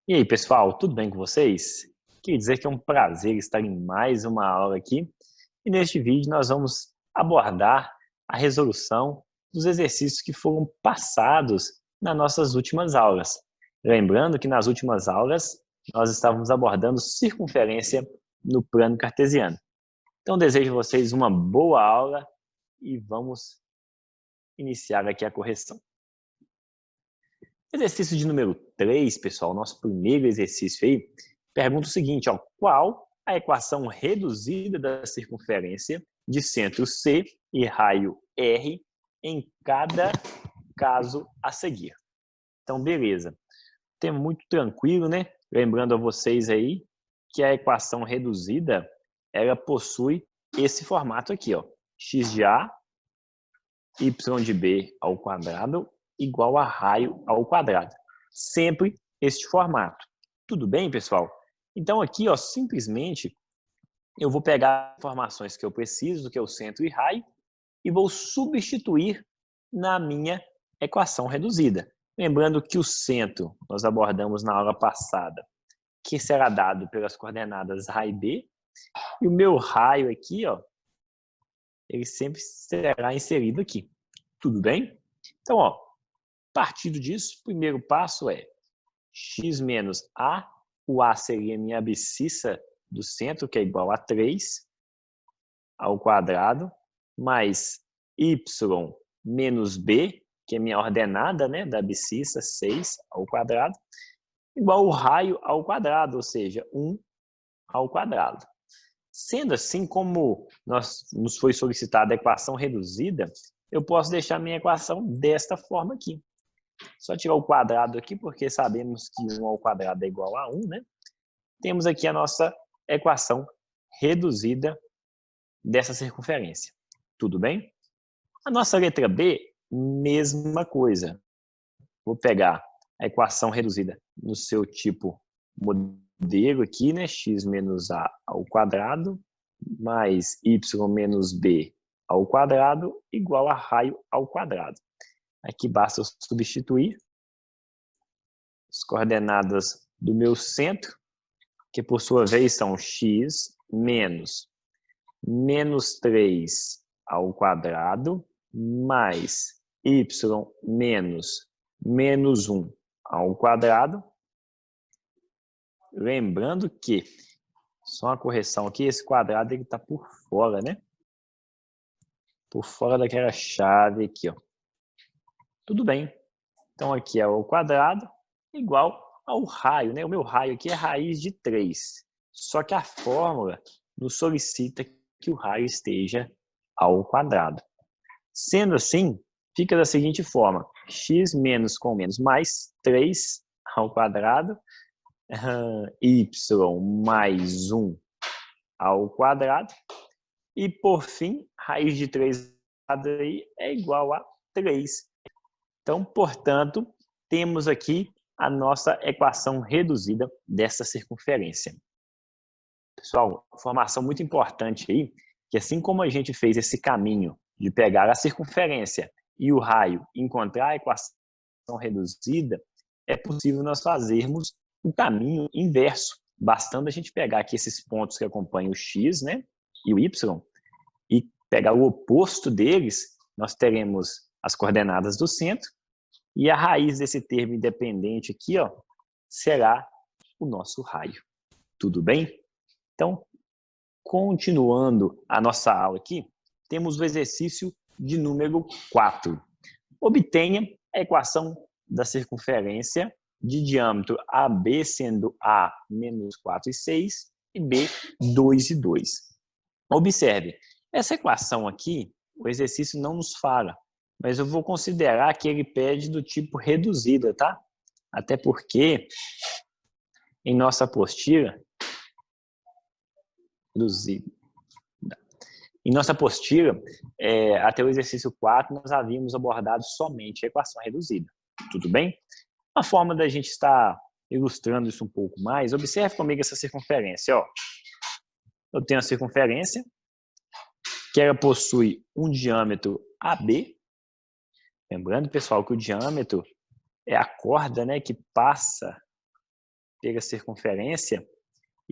E aí, pessoal, tudo bem com vocês? Queria dizer que é um prazer estar em mais uma aula aqui. E neste vídeo nós vamos abordar a resolução dos exercícios que foram passados nas nossas últimas aulas. Lembrando que nas últimas aulas nós estávamos abordando circunferência no plano cartesiano. Então desejo a vocês uma boa aula e vamos iniciar aqui a correção. Exercício de número 3, pessoal, nosso primeiro exercício aí, pergunta o seguinte, ó, qual a equação reduzida da circunferência de centro C e raio R em cada caso a seguir? Então, beleza. Tema muito tranquilo, né? Lembrando a vocês aí que a equação reduzida, ela possui esse formato aqui, ó, x de A, y de B ao quadrado igual a raio ao quadrado. Sempre este formato. Tudo bem, pessoal? Então aqui, ó, simplesmente, eu vou pegar as informações que eu preciso, que é o centro e raio, e vou substituir na minha equação reduzida. Lembrando que o centro, nós abordamos na aula passada, que será dado pelas coordenadas A e B, e o meu raio aqui, ó, ele sempre será inserido aqui. Tudo bem? Então, ó, partindo disso, o primeiro passo é x menos A, o A seria a minha abscissa do centro, que é igual a 3 ao quadrado, mais y menos B, que é minha ordenada, né, da abscissa, 6 ao quadrado, igual ao raio ao quadrado, ou seja, 1 ao quadrado. Sendo assim, como nos foi solicitada a equação reduzida, eu posso deixar minha equação desta forma aqui. Só tirar o quadrado aqui, porque sabemos que 1 ao quadrado é igual a 1, né? Temos aqui a nossa equação reduzida dessa circunferência. Tudo bem? A nossa letra B, mesma coisa. Vou pegar a equação reduzida no seu tipo modelo aqui, né? X menos A ao quadrado mais y menos B ao quadrado igual a raio ao quadrado. Aqui basta eu substituir as coordenadas do meu centro, que por sua vez são x menos 3 ao quadrado, mais y menos 1 ao quadrado. Lembrando que, só uma correção aqui, esse quadrado está por fora, né? Por fora daquela chave aqui, ó. Tudo bem. Então, aqui é o quadrado igual ao raio, né? O meu raio aqui é raiz de 3. Só que a fórmula nos solicita que o raio esteja ao quadrado. Sendo assim, fica da seguinte forma. X menos com menos mais 3 ao quadrado. Y mais 1 ao quadrado. E, por fim, raiz de 3 aí é igual a 3. Então, portanto, temos aqui a nossa equação reduzida dessa circunferência. Pessoal, informação muito importante aí, que assim como a gente fez esse caminho de pegar a circunferência e o raio e encontrar a equação reduzida, é possível nós fazermos o caminho inverso, bastando a gente pegar aqui esses pontos que acompanham o x, né, e o y, e pegar o oposto deles, nós teremos as coordenadas do centro, e a raiz desse termo independente aqui, ó, será o nosso raio. Tudo bem? Então, continuando a nossa aula aqui, temos o exercício de número 4. Obtenha a equação da circunferência de diâmetro AB, sendo A menos 4 e 6 e B 2 e 2. Observe, essa equação aqui, o exercício não nos fala, mas eu vou considerar que ele pede do tipo reduzida, tá? Até porque, em nossa apostila, até o exercício 4, nós havíamos abordado somente a equação reduzida. Tudo bem? A forma da gente estar ilustrando isso um pouco mais, observe comigo essa circunferência. Ó. Eu tenho a circunferência, que ela possui um diâmetro AB. Lembrando, pessoal, que o diâmetro é a corda, né, que passa pela circunferência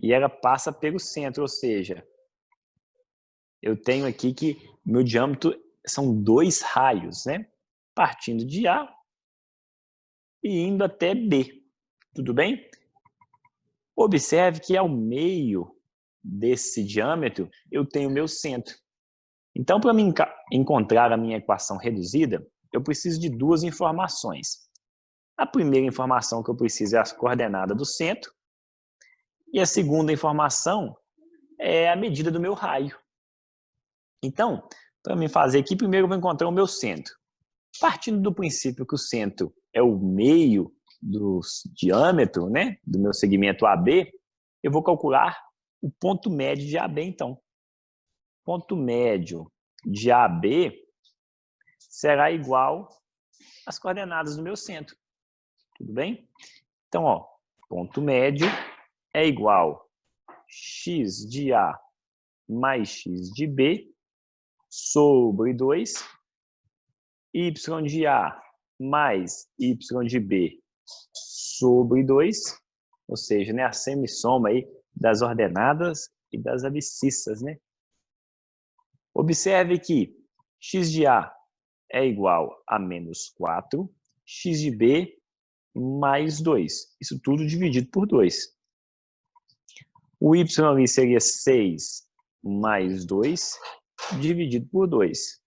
e ela passa pelo centro, ou seja, eu tenho aqui que meu diâmetro são 2 raios, né? Partindo de A e indo até B. Tudo bem? Observe que ao meio desse diâmetro eu tenho meu centro. Então, para mim encontrar a minha equação reduzida, eu preciso de 2 informações. A primeira informação que eu preciso é as coordenadas do centro e a segunda informação é a medida do meu raio. Então, para mim fazer aqui, primeiro eu vou encontrar o meu centro. Partindo do princípio que o centro é o meio do diâmetro, né, do meu segmento AB, eu vou calcular o ponto médio de AB, então. Ponto médio de AB será igual às coordenadas do meu centro. Tudo bem? Então, ó, ponto médio é igual x de A mais x de B sobre 2, y de A mais y de B sobre 2, ou seja, né, a semissoma aí das ordenadas e das abscissas, né? Observe que x de A é igual a menos 4, x de B mais 2. Isso tudo dividido por 2. O y ali seria 6 mais 2, dividido por 2.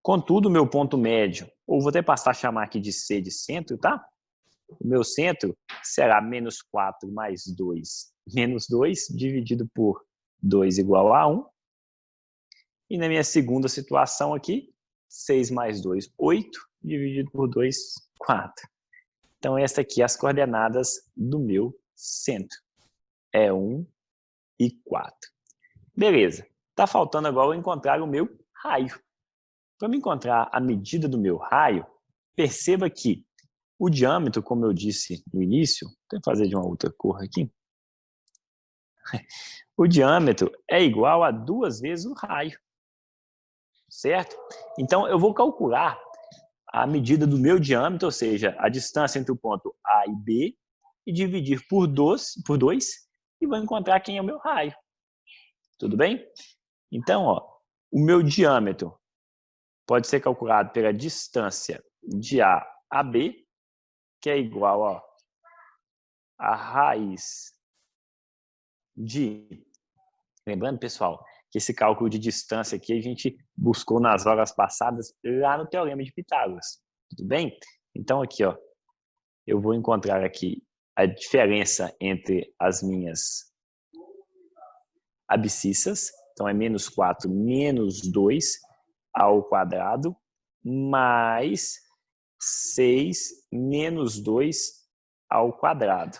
Contudo, o meu ponto médio, ou vou até passar a chamar aqui de C de centro, tá? O meu centro será menos 4 mais 2, menos 2, dividido por 2 igual a 1. E na minha segunda situação aqui, 6 mais 2, 8, dividido por 2, 4. Então, essa aqui é as coordenadas do meu centro. É 1 e 4. Beleza. Está faltando agora eu encontrar o meu raio. Para me encontrar a medida do meu raio, perceba que o diâmetro, como eu disse no início, vou fazer de uma outra cor aqui. O diâmetro é igual a 2 vezes o raio. Certo? Então, eu vou calcular a medida do meu diâmetro, ou seja, a distância entre o ponto A e B, e dividir por 2, e vou encontrar quem é o meu raio. Tudo bem? Então, ó, o meu diâmetro pode ser calculado pela distância de A a B, que é igual ó, a raiz de... Lembrando, pessoal, que esse cálculo de distância aqui a gente buscou nas horas passadas lá no Teorema de Pitágoras. Tudo bem? Então, aqui, ó, eu vou encontrar aqui a diferença entre as minhas abscissas. Então, é menos 4 menos 2 ao quadrado, mais 6 menos 2 ao quadrado.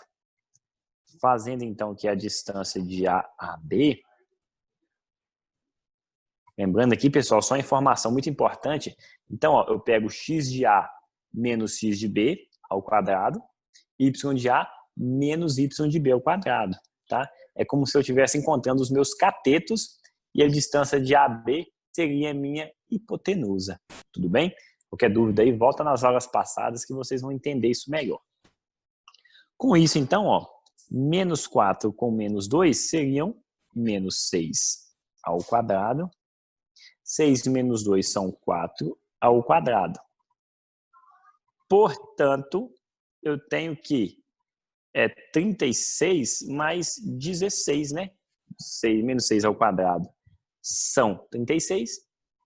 Fazendo, então, que a distância de A a B... Lembrando aqui, pessoal, só uma informação muito importante. Então, ó, eu pego x de A menos x de B ao quadrado, y de A menos y de B ao quadrado. Tá? É como se eu estivesse encontrando os meus catetos e a distância de AB seria a minha hipotenusa. Tudo bem? Qualquer dúvida aí, volta nas aulas passadas que vocês vão entender isso melhor. Com isso, então, ó, menos 4 com menos 2 seriam menos 6 ao quadrado. 6 menos 2 são 4 ao quadrado. Portanto, eu tenho que 36 mais 16, né? 6 menos 6 ao quadrado são 36,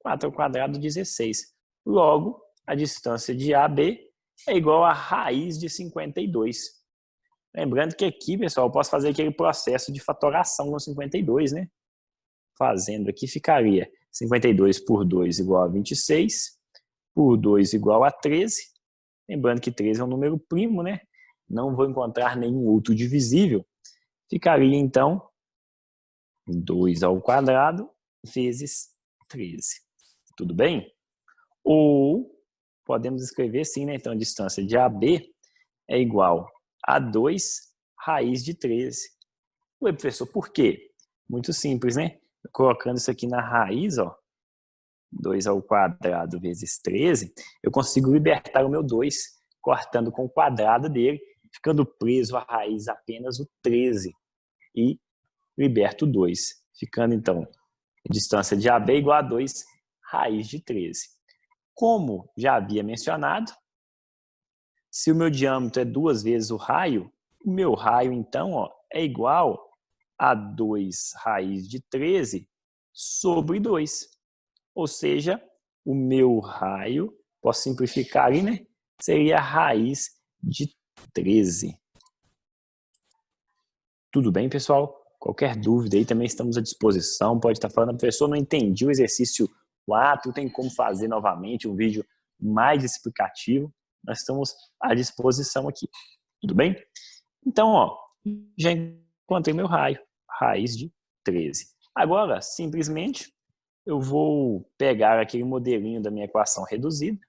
4 ao quadrado, 16. Logo, a distância de AB é igual a raiz de 52. Lembrando que aqui, pessoal, eu posso fazer aquele processo de fatoração no 52, né? Fazendo aqui, ficaria 52 por 2 igual a 26, por 2 igual a 13. Lembrando que 13 é um número primo, né? Não vou encontrar nenhum outro divisível. Ficaria, então, 2 ao quadrado vezes 13. Tudo bem? Ou podemos escrever assim, né? Então, a distância de AB é igual a 2 raiz de 13. Ué, professor, por quê? Muito simples, né? Colocando isso aqui na raiz, ó, 2 ao quadrado vezes 13, eu consigo libertar o meu 2, cortando com o quadrado dele, ficando preso à raiz apenas o 13 e liberto 2, ficando então a distância de AB igual a 2, raiz de 13. Como já havia mencionado, se o meu diâmetro é 2 vezes o raio, o meu raio então é igual a 2 raiz de 13 sobre 2. Ou seja, o meu raio, posso simplificar ali, né? Seria a raiz de 13. Tudo bem, pessoal? Qualquer dúvida aí também estamos à disposição. Pode estar falando, professor, não entendi o exercício 4, tem como fazer novamente um vídeo mais explicativo. Nós estamos à disposição aqui. Tudo bem? Então, já encontrei meu raio, raiz de 13. Agora, simplesmente, eu vou pegar aquele modelinho da minha equação reduzida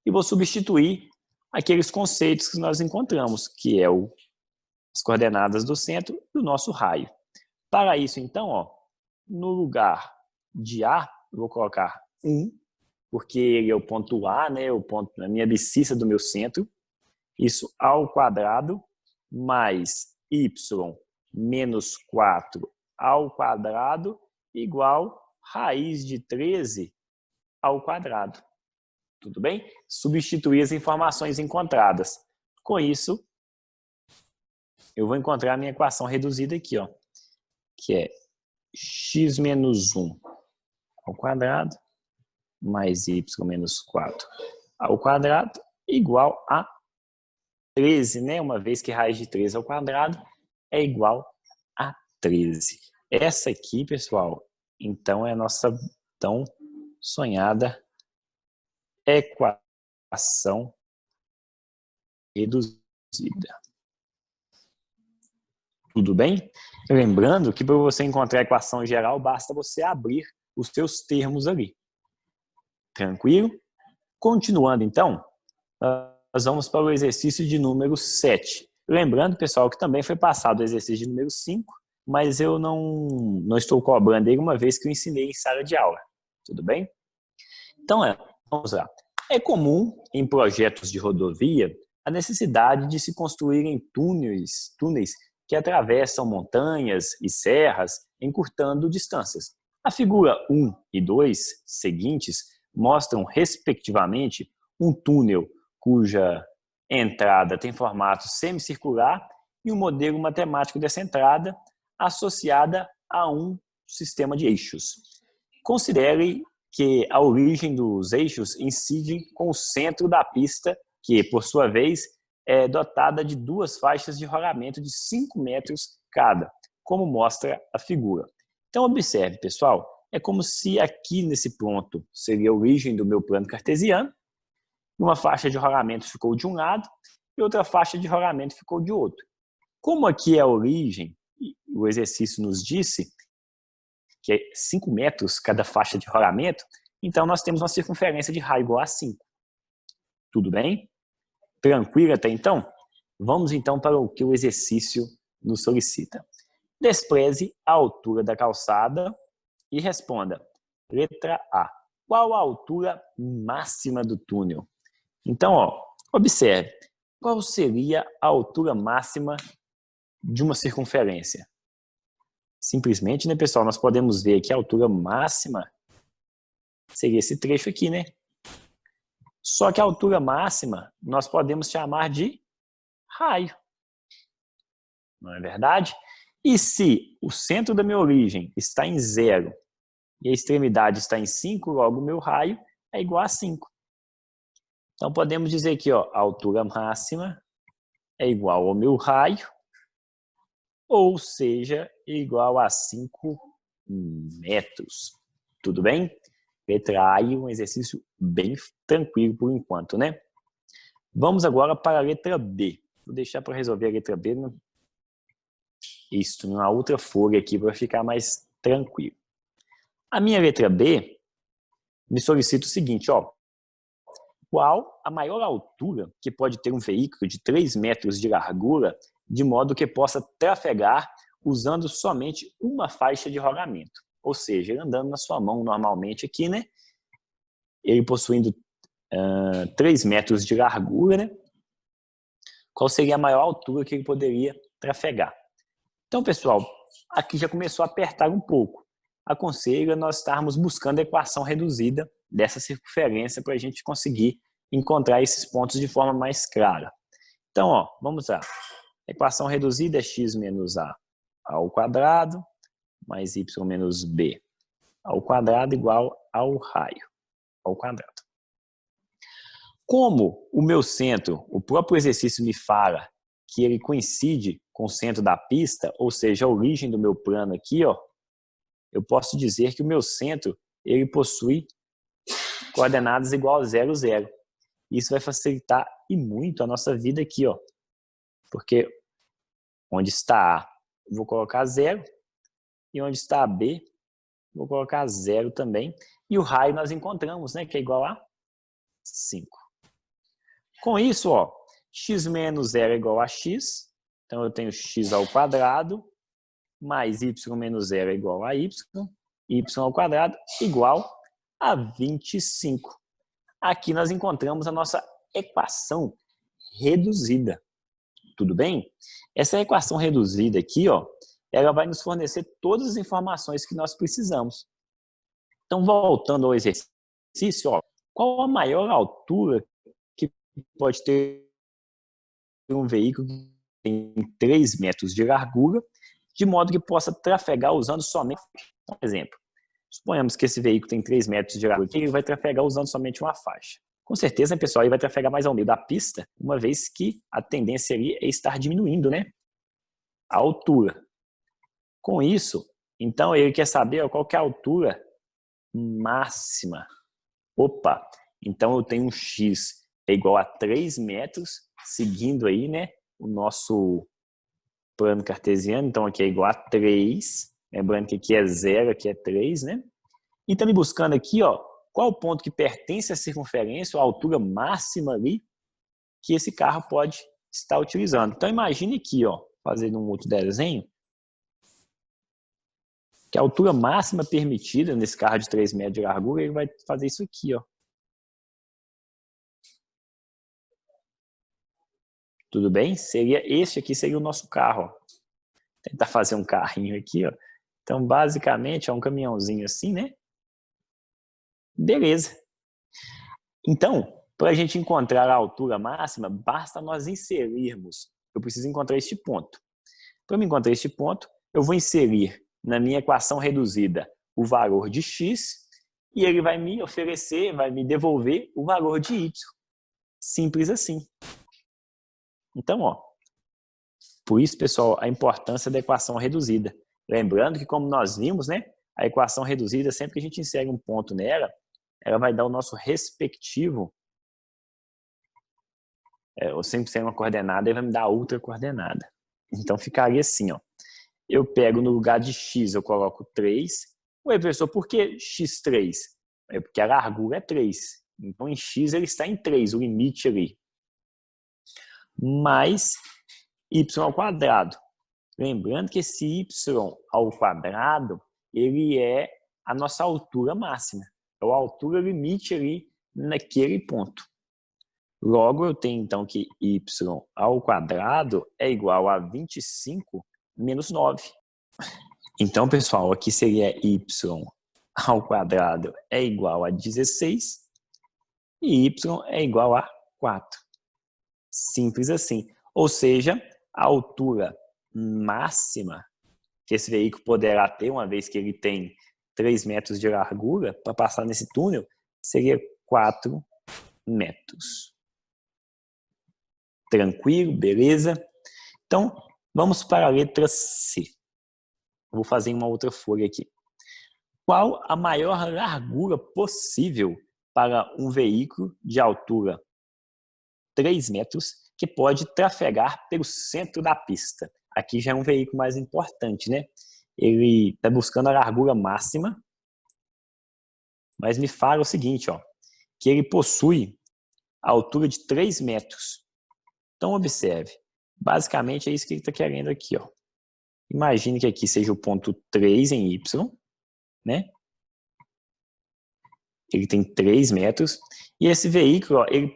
e vou substituir aqueles conceitos que nós encontramos, que é as coordenadas do centro e o nosso raio. Para isso, então, no lugar de A, eu vou colocar 1, porque ele é o ponto A, né, a minha abscissa do meu centro, isso ao quadrado, mais y menos 4 ao quadrado, igual raiz de 13 ao quadrado. Tudo bem? Substituir as informações encontradas. Com isso, eu vou encontrar a minha equação reduzida aqui, que é x menos 1 ao quadrado mais y menos 4 ao quadrado igual a 13, né? Uma vez que raiz de 13 ao quadrado é igual a 13. Essa aqui, pessoal, então é a nossa tão sonhada equação reduzida. Tudo bem? Lembrando que para você encontrar a equação geral, basta você abrir os seus termos ali. Tranquilo? Continuando, então, nós vamos para o exercício de número 7. Lembrando, pessoal, que também foi passado o exercício de número 5, mas eu não estou cobrando ele uma vez que eu ensinei em sala de aula. Tudo bem? Então, vamos lá. É comum, em projetos de rodovia, a necessidade de se construírem túneis que atravessam montanhas e serras, encurtando distâncias. A figura 1 e 2 seguintes mostram, respectivamente, um túnel cuja entrada tem formato semicircular e um modelo matemático dessa entrada associada a um sistema de eixos. Considere que a origem dos eixos incide com o centro da pista, que, por sua vez, é dotada de duas faixas de rolamento de 5 metros cada, como mostra a figura. Então, observe, pessoal, é como se aqui nesse ponto seria a origem do meu plano cartesiano, uma faixa de rolamento ficou de um lado e outra faixa de rolamento ficou de outro. Como aqui é a origem, o exercício nos disse que é 5 metros cada faixa de rolamento, então nós temos uma circunferência de raio igual a 5. Tudo bem? Tranquilo até então? Vamos então para o que o exercício nos solicita. Despreze a altura da calçada e responda. Letra A. Qual a altura máxima do túnel? Então, observe. Qual seria a altura máxima de uma circunferência? Simplesmente, né, pessoal, nós podemos ver que a altura máxima seria esse trecho aqui, né? Só que a altura máxima nós podemos chamar de raio. Não é verdade? E se o centro da minha origem está em 0 e a extremidade está em 5, logo o meu raio é igual a 5. Então podemos dizer aqui, a altura máxima é igual ao meu raio, ou seja, igual a 5 metros. Tudo bem? Letra A, um exercício bem tranquilo por enquanto, né? Vamos agora para a letra B. Vou deixar para resolver a letra B numa outra folha aqui para ficar mais tranquilo. A minha letra B me solicita o seguinte, qual a maior altura que pode ter um veículo de 3 metros de largura, de modo que possa trafegar usando somente uma faixa de rolamento? Ou seja, ele andando na sua mão normalmente aqui, né? Ele possuindo 3 metros de largura, né? Qual seria a maior altura que ele poderia trafegar? Então, pessoal, aqui já começou a apertar um pouco. Aconselho nós estarmos buscando a equação reduzida dessa circunferência para a gente conseguir encontrar esses pontos de forma mais clara. Então, ó, vamos lá. A equação reduzida é x menos a ao quadrado mais y menos b ao quadrado igual ao raio ao quadrado. Como o meu centro, o próprio exercício me fala que ele coincide com o centro da pista, ou seja, a origem do meu plano aqui, ó, eu posso dizer que o meu centro ele possui coordenadas igual a 0, 0. Isso vai facilitar e muito a nossa vida aqui, ó, porque onde está A, vou colocar 0, e onde está B, vou colocar 0 também. E o raio nós encontramos, né, que é igual a 5. Com isso, ó, x menos 0 é igual a x. Então, eu tenho x ao quadrado mais y menos 0 é igual a y. Y ao quadrado igual a 25. Aqui nós encontramos a nossa equação reduzida. Tudo bem? Essa equação reduzida aqui, ó, ela vai nos fornecer todas as informações que nós precisamos. Então, voltando ao exercício, ó, qual a maior altura que pode ter um veículo que tem 3 metros de largura, de modo que possa trafegar usando somente, por exemplo, suponhamos que esse veículo tem 3 metros de largura, ele vai trafegar usando somente uma faixa. Com certeza, pessoal, ele vai trafegar mais ao meio da pista, uma vez que a tendência ali é estar diminuindo, né, a altura. Com isso, então, ele quer saber qual que é a altura máxima. Opa, então eu tenho um x é igual a 3 metros, seguindo aí, né, o nosso plano cartesiano. Então, aqui é igual a 3, lembrando que aqui é 0, aqui é 3, né? E estamos buscando aqui, ó, qual o ponto que pertence à circunferência, ou a altura máxima ali, que esse carro pode estar utilizando. Então, imagine aqui, ó, fazendo um outro desenho, que a altura máxima permitida nesse carro de 3 metros de largura, ele vai fazer isso aqui, ó. Tudo bem? Esse aqui seria o nosso carro, ó. Tentar fazer um carrinho aqui, ó. Então, basicamente, é um caminhãozinho assim, né? Beleza. Então, para a gente encontrar a altura máxima, basta nós inserirmos. Eu preciso encontrar este ponto. Para me encontrar este ponto, eu vou inserir na minha equação reduzida o valor de x e ele vai me oferecer, vai me devolver o valor de y. Simples assim. Então, ó, por isso, pessoal, a importância da equação reduzida. Lembrando que, como nós vimos, né, a equação reduzida, sempre que a gente insere um ponto nela, ela vai dar o nosso respectivo, ou sempre sem uma coordenada, ele vai me dar outra coordenada. Então, ficaria assim, ó. Eu pego no lugar de x, eu coloco 3. Ué, professor, por que x3? É porque a largura é 3. Então, em x ele está em 3, o limite ali. Mais y ao quadrado. Lembrando que esse y ao quadrado, ele é a nossa altura máxima. É a altura limite ali naquele ponto. Logo, eu tenho então que y ao quadrado é igual a 25 menos 9. Então, pessoal, aqui seria y ao quadrado é igual a 16 e y é igual a 4. Simples assim. Ou seja, a altura máxima que esse veículo poderá ter, uma vez que ele tem 3 metros de largura, para passar nesse túnel, seria 4 metros. Tranquilo? Beleza? Então, vamos para a letra C. Eu vou fazer uma outra folha aqui. Qual a maior largura possível para um veículo de altura 3 metros que pode trafegar pelo centro da pista? Aqui já é um veículo mais importante, né? Ele está buscando a largura máxima, mas me fala o seguinte, ó, que ele possui a altura de 3 metros. Então, observe. Basicamente, é isso que ele está querendo aqui, ó. Imagine que aqui seja o ponto 3 em Y, né? ele tem 3 metros, e esse veículo, ó, ele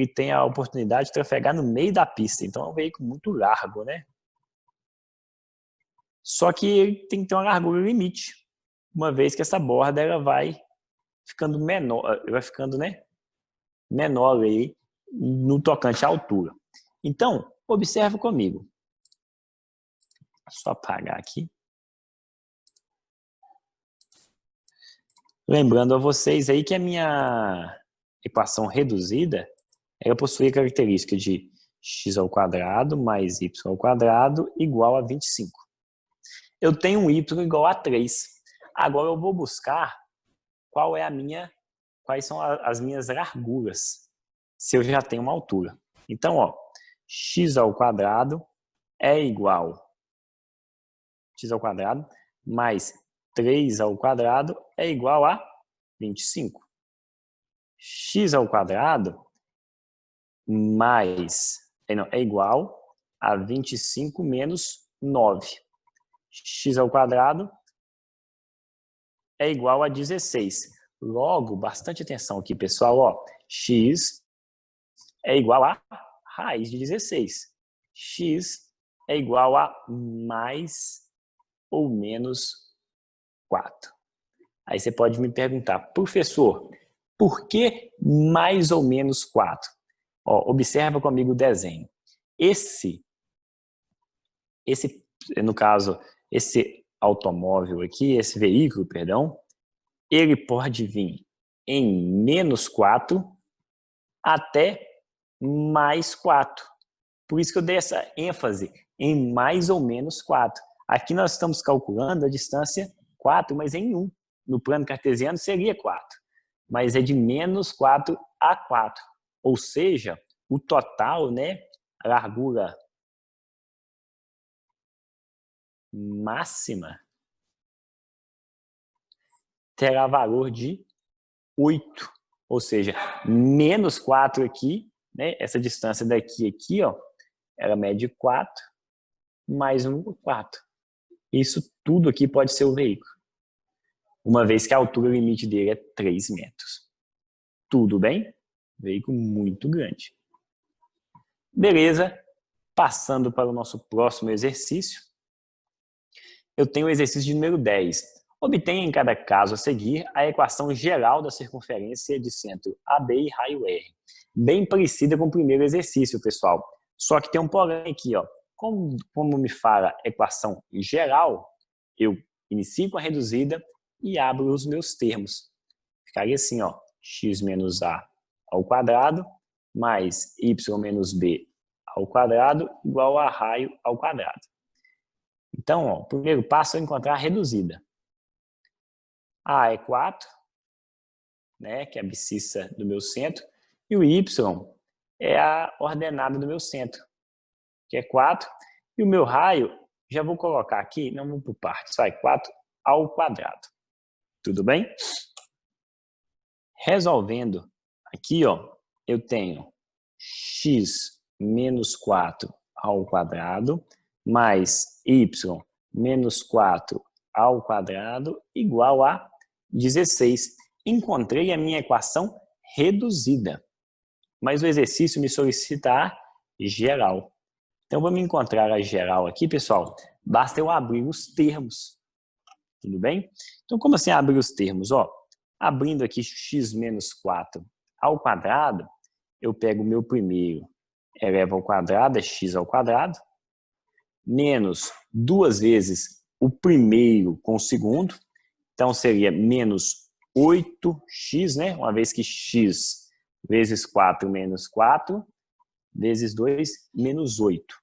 tem a oportunidade de trafegar no meio da pista, então é um veículo muito largo, né? Só que ele tem que ter uma largura limite, uma vez que essa borda ela vai ficando menor, vai ficando, né, menor aí no tocante à altura. Então, observa comigo. Só apagar aqui. Lembrando a vocês aí que a minha equação reduzida, ela possui a característica de x² mais y² igual a 25. Eu tenho um y igual a 3. Agora eu vou buscar quais são as minhas larguras, se eu já tenho uma altura. Então, ó, x² é igual x² mais 3² é igual a 25. x² é igual a 25 menos 9. x² é igual a 16. Logo, bastante atenção aqui, pessoal. Ó, x é igual a raiz de 16. X é igual a mais ou menos 4. Aí você pode me perguntar, professor, por que mais ou menos 4? Ó, observa comigo o desenho. No caso, esse automóvel aqui, esse veículo, perdão, ele pode vir em menos 4 até mais 4. Por isso que eu dei essa ênfase em mais ou menos 4. Aqui nós estamos calculando a distância 4, mas em 1. No plano cartesiano seria 4. Mas é de menos 4 a 4. Ou seja, o total, né, a largura máxima terá valor de 8. Ou seja, menos 4 aqui, né, essa distância daqui aqui, ó, ela mede 4, mais 4. Isso tudo aqui pode ser o veículo. Uma vez que a altura limite dele é 3 metros. Tudo bem? Veículo muito grande. Beleza. Passando para o nosso próximo exercício. Eu tenho o exercício de número 10. Obtenha em cada caso a seguir a equação geral da circunferência de centro AB e raio R. Bem parecida com o primeiro exercício, pessoal. Só que tem um porém aqui, ó. Como me fala equação geral, eu inicio com a reduzida e abro os meus termos. Ficaria assim, ó, x menos a ao quadrado mais y menos b ao quadrado igual a raio ao quadrado. Então, ó, o primeiro passo é encontrar a reduzida. A é 4, né, que é a abscissa do meu centro, e o y é a ordenada do meu centro, que é 4, e o meu raio, já vou colocar aqui, não vou por partes, vai 4 ao quadrado. Tudo bem? Resolvendo aqui, ó, eu tenho x menos 4 ao quadrado mais y menos 4 ao quadrado igual a 16. Encontrei a minha equação reduzida, mas o exercício me solicita a geral. Então, vamos encontrar a geral aqui, pessoal. Basta eu abrir os termos. Tudo bem? Então, como assim abrir os termos? Ó, abrindo aqui x menos 4 ao quadrado, eu pego o meu primeiro, elevo ao quadrado, é x ao quadrado, menos 2 vezes o primeiro com o segundo, então seria menos 8x, né? Uma vez que x vezes 4 menos 4, vezes 2, menos 8.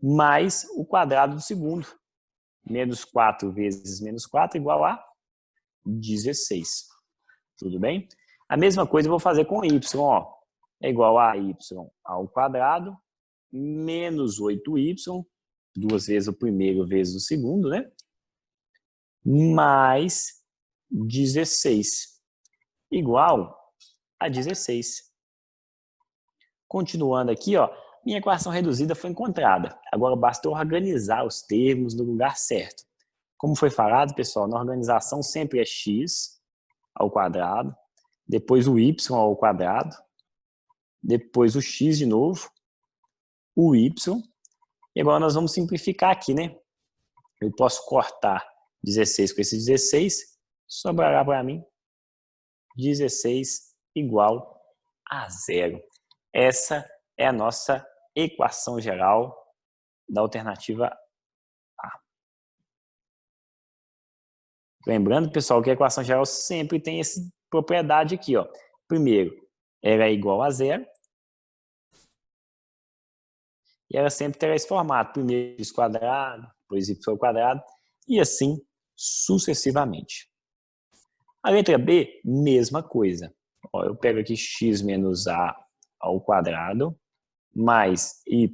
Mais o quadrado do segundo. Menos 4 vezes menos 4 igual a 16. Tudo bem? A mesma coisa eu vou fazer com y, ó. É igual a y ao quadrado, menos 8y, 2 vezes o primeiro vezes o segundo, né? Mais 16, igual a 16. Continuando aqui, ó, minha equação reduzida foi encontrada. Agora basta organizar os termos no lugar certo. Como foi falado, pessoal, na organização sempre é x ao quadrado, depois o y ao quadrado, depois o x de novo, o y, e agora nós vamos simplificar aqui, né? Eu posso cortar 16 com esse 16, sobrará para mim 16 igual a zero. Essa é a nossa equação geral da alternativa A. Lembrando, pessoal, que a equação geral sempre tem essa propriedade aqui, ó. Primeiro, ela é igual a zero. E ela sempre terá esse formato. Primeiro x quadrado, depois y ao quadrado, e assim sucessivamente. A letra B, mesma coisa. Ó, eu pego aqui x menos a ao quadrado, mais y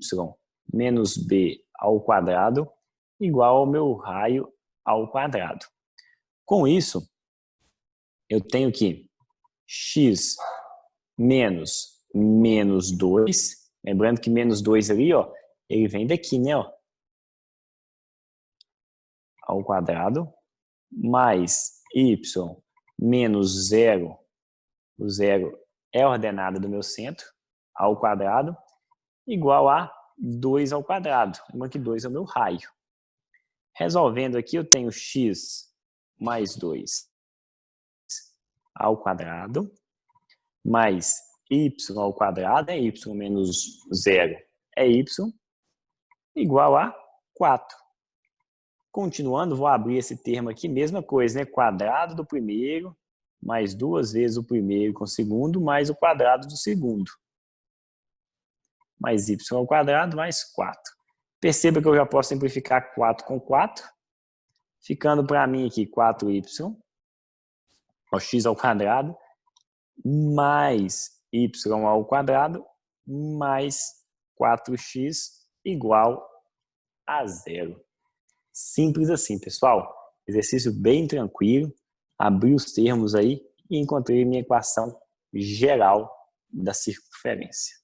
menos b ao quadrado, igual ao meu raio ao quadrado. Com isso, eu tenho que x menos 2, lembrando que menos 2 ali, ó, ele vem daqui, né, ó, ao quadrado, mais y menos 0, o 0 é a ordenada do meu centro, ao quadrado, igual a 2 ao quadrado. Lembrando que 2 é o meu raio. Resolvendo aqui, eu tenho x mais 2 ao quadrado, mais y ao quadrado, é y menos 0, é y, igual a 4. Continuando, vou abrir esse termo aqui, mesma coisa, né? Quadrado do primeiro, mais 2 vezes o primeiro com o segundo, mais o quadrado do segundo. Mais y ao quadrado, mais 4. Perceba que eu já posso simplificar 4 com 4, ficando para mim aqui 4y, ó, x ao quadrado, mais y ao quadrado, mais 4x igual a zero. Simples assim, pessoal. Exercício bem tranquilo. Abri os termos aí e encontrei minha equação geral da circunferência.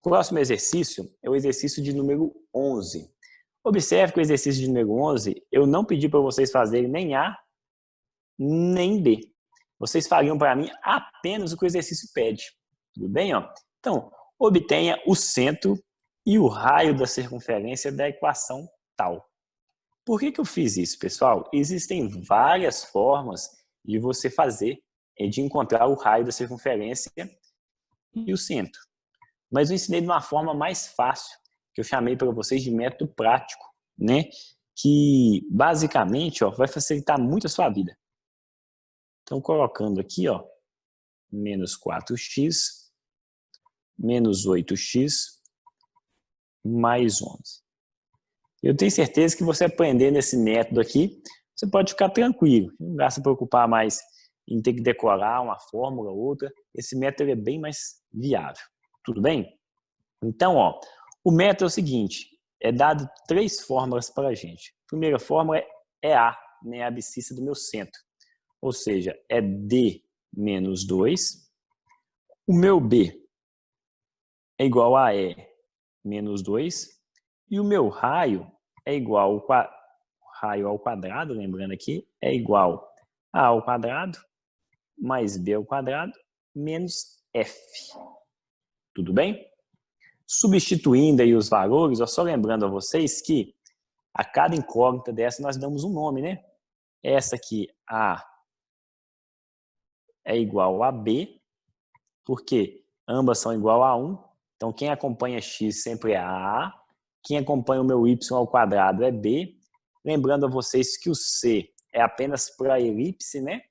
O próximo exercício é o exercício de número 11. Observe que o exercício de número 11, eu não pedi para vocês fazerem nem A, nem B. Vocês fariam para mim apenas o que o exercício pede. Tudo bem? Ó? Então, obtenha o centro e o raio da circunferência da equação tal. Por que eu fiz isso, pessoal? Existem várias formas de você fazer, de encontrar o raio da circunferência e o centro. Mas eu ensinei de uma forma mais fácil, que eu chamei para vocês de método prático, né? Que basicamente, ó, vai facilitar muito a sua vida. Então, colocando aqui, ó, menos 4x, menos 8x, mais 11. Eu tenho certeza que você aprendendo esse método aqui, você pode ficar tranquilo. Não gasta se preocupar mais em ter que decorar uma fórmula ou outra. Esse método é bem mais viável. Tudo bem? Então, ó, o método é o seguinte, é dado 3 fórmulas para a gente. A primeira fórmula é A, né, a abscissa do meu centro. Ou seja, é D menos 2. O meu B é igual a E menos 2. E o meu raio é igual ao raio ao quadrado, lembrando aqui, é igual a ao quadrado mais B ao quadrado menos F. Tudo bem? Substituindo aí os valores, só lembrando a vocês que a cada incógnita dessa nós damos um nome, né? Essa aqui, A, é igual a B, porque ambas são igual a 1. Então, quem acompanha x sempre é A. Quem acompanha o meu y ao quadrado é B. Lembrando a vocês que o C é apenas para a elipse, né?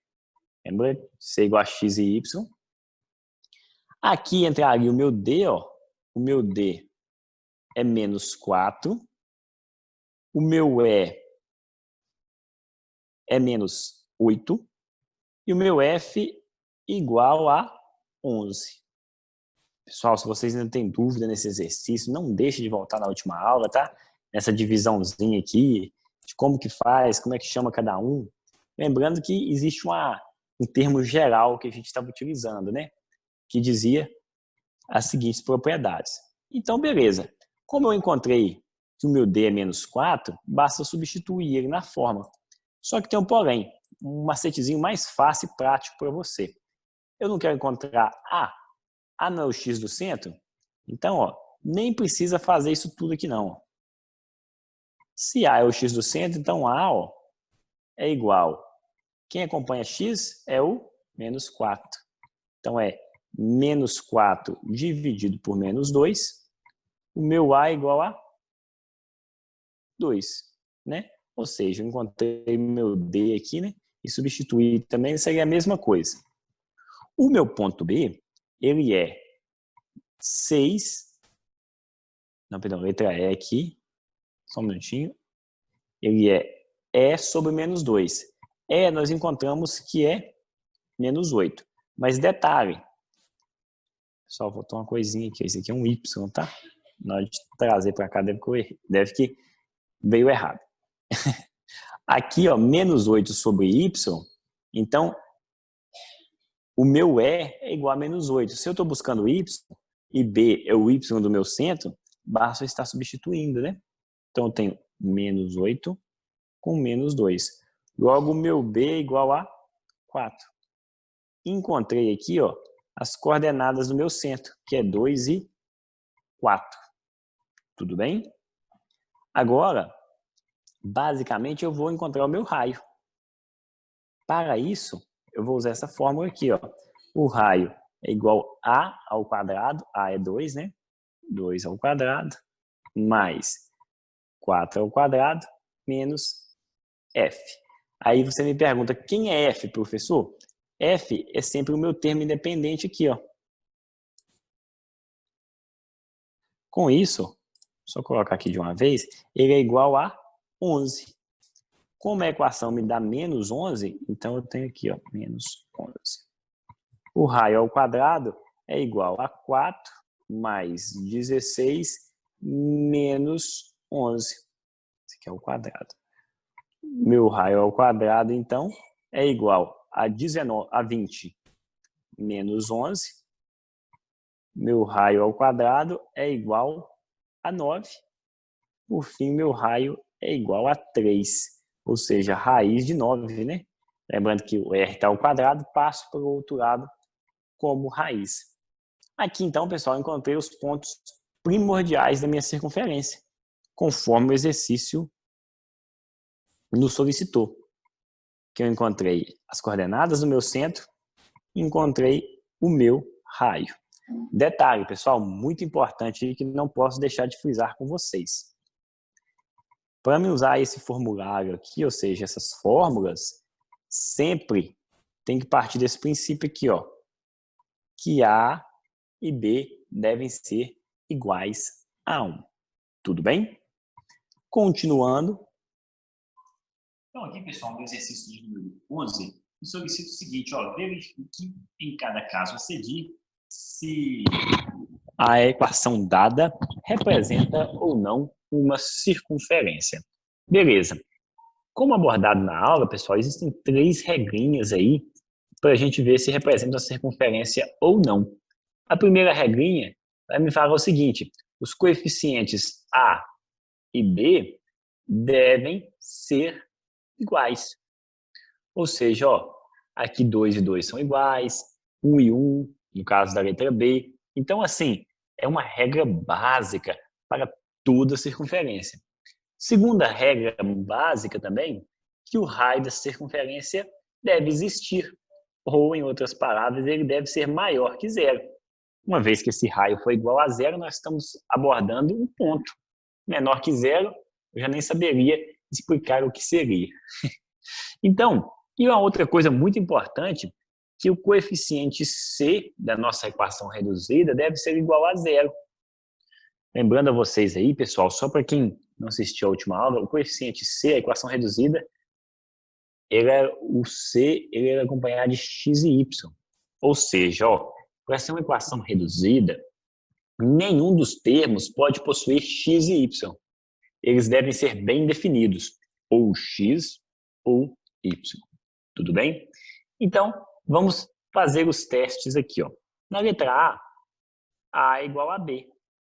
Lembra? C igual a x e y. Aqui entraria o meu D, ó. O meu D é menos 4. O meu E é menos 8. E o meu F igual a 11. Pessoal, se vocês ainda têm dúvida nesse exercício, não deixe de voltar na última aula, tá? Nessa divisãozinha aqui, de como que faz, como é que chama cada um. Lembrando que existe um termo geral que a gente estava utilizando, né? Que dizia as seguintes propriedades. Então, beleza. Como eu encontrei que o meu D é menos 4, basta substituir ele na fórmula. Só que tem um porém, um macetezinho mais fácil e prático para você. Eu não quero encontrar A. A não é o x do centro? Então, ó, nem precisa fazer isso tudo aqui não. Se A é o x do centro, então A, ó, é igual. Quem acompanha x é o menos 4. Então, é menos 4 dividido por menos 2. O meu A é igual a 2, né? Ou seja, eu encontrei meu D aqui, né? E substituir também seria a mesma coisa. O meu ponto B, ele é 6... Não, perdão, letra E aqui. Só um minutinho. Ele é E sobre menos 2. E nós encontramos que é menos 8. Mas detalhe. Só faltou uma coisinha aqui. Esse aqui é um Y, tá? Na hora de trazer para cá, deve que veio errado. Aqui, ó, menos 8 sobre Y. Então, o meu E é igual a menos 8. Se eu estou buscando Y e B é o Y do meu centro, basta eu estar substituindo, né? Então, eu tenho menos 8 com menos 2. Logo, o meu B é igual a 4. Encontrei aqui, ó, as coordenadas do meu centro, que é 2 e 4. Tudo bem? Agora, basicamente, eu vou encontrar o meu raio. Para isso, eu vou usar essa fórmula aqui, ó. O raio é igual a ao quadrado, a é 2, né? 2 ao quadrado, mais 4 ao quadrado, menos f. Aí você me pergunta, quem é f, professor? F é sempre o meu termo independente aqui, ó. Com isso, só colocar aqui de uma vez, ele é igual a 11. Como a equação me dá menos 11, então eu tenho aqui, ó, menos 11. O raio ao quadrado é igual a 4 mais 16 menos 11. Esse aqui é o quadrado. Meu raio ao quadrado, então, é igual a 20 menos 11. Meu raio ao quadrado é igual a 9. Por fim, meu raio é igual a 3. Ou seja, raiz de 9, né? Lembrando que o R está ao quadrado, passo para o outro lado como raiz. Aqui, então, pessoal, encontrei os pontos primordiais da minha circunferência, conforme o exercício nos solicitou. Que eu encontrei as coordenadas do meu centro e encontrei o meu raio. Detalhe, pessoal, muito importante que não posso deixar de frisar com vocês. Para me usar esse formulário aqui, ou seja, essas fórmulas, sempre tem que partir desse princípio aqui, ó, que A e B devem ser iguais a 1. Tudo bem? Continuando. Então, aqui, pessoal, no exercício de número 11, eu solicito o seguinte, ó, verifique em cada caso a seguir se a equação dada representa ou não uma circunferência. Beleza. Como abordado na aula, pessoal, existem 3 regrinhas aí para a gente ver se representa uma circunferência ou não. A primeira regrinha vai me falar o seguinte, os coeficientes A e B devem ser iguais. Ou seja, ó, aqui 2 e 2 são iguais, 1 e 1, no caso da letra B. Então, assim, é uma regra básica para toda circunferência. Segunda regra básica também, que o raio da circunferência deve existir, ou, em outras palavras, ele deve ser maior que zero. Uma vez que esse raio for igual a zero, nós estamos abordando um ponto. Menor que zero, eu já nem saberia explicar o que seria. Então, e uma outra coisa muito importante, que o coeficiente C da nossa equação reduzida deve ser igual a zero. Lembrando a vocês aí, pessoal, só para quem não assistiu a última aula, o coeficiente C, a equação reduzida, o C ele era acompanhado de x e y. Ou seja, para ser uma equação reduzida, nenhum dos termos pode possuir x e y. Eles devem ser bem definidos, ou x ou y. Tudo bem? Então, vamos fazer os testes aqui. Ó. Na letra A é igual a B.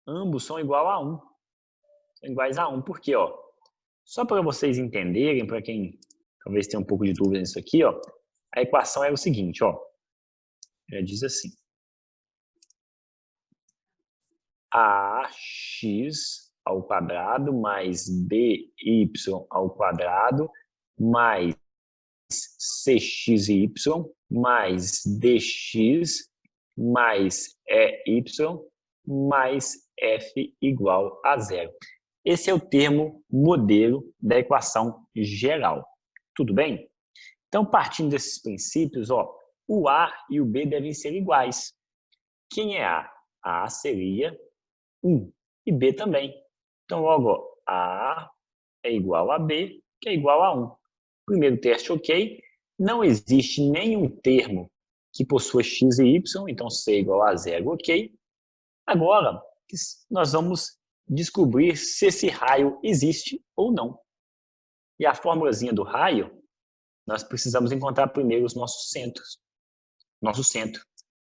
Ambos são igual a 1. são iguais a 1. Por quê? Ó? Só para vocês entenderem, para quem talvez tenha um pouco de dúvida nisso aqui, ó, a equação é o seguinte, ó, já diz assim: ax ao quadrado mais by ao quadrado mais cxy mais dx mais ey mais f igual a zero. Esse é o termo modelo da equação geral. Tudo bem? Então, partindo desses princípios, ó, o A e o B devem ser iguais. Quem é A? A seria 1 e B também. Então, logo, ó, A é igual a B, que é igual a 1. Primeiro teste, ok. Não existe nenhum termo que possua x e y, então C é igual a zero, ok. Agora, nós vamos descobrir se esse raio existe ou não. E a formulazinha do raio, nós precisamos encontrar primeiro os nossos centros. Nosso centro.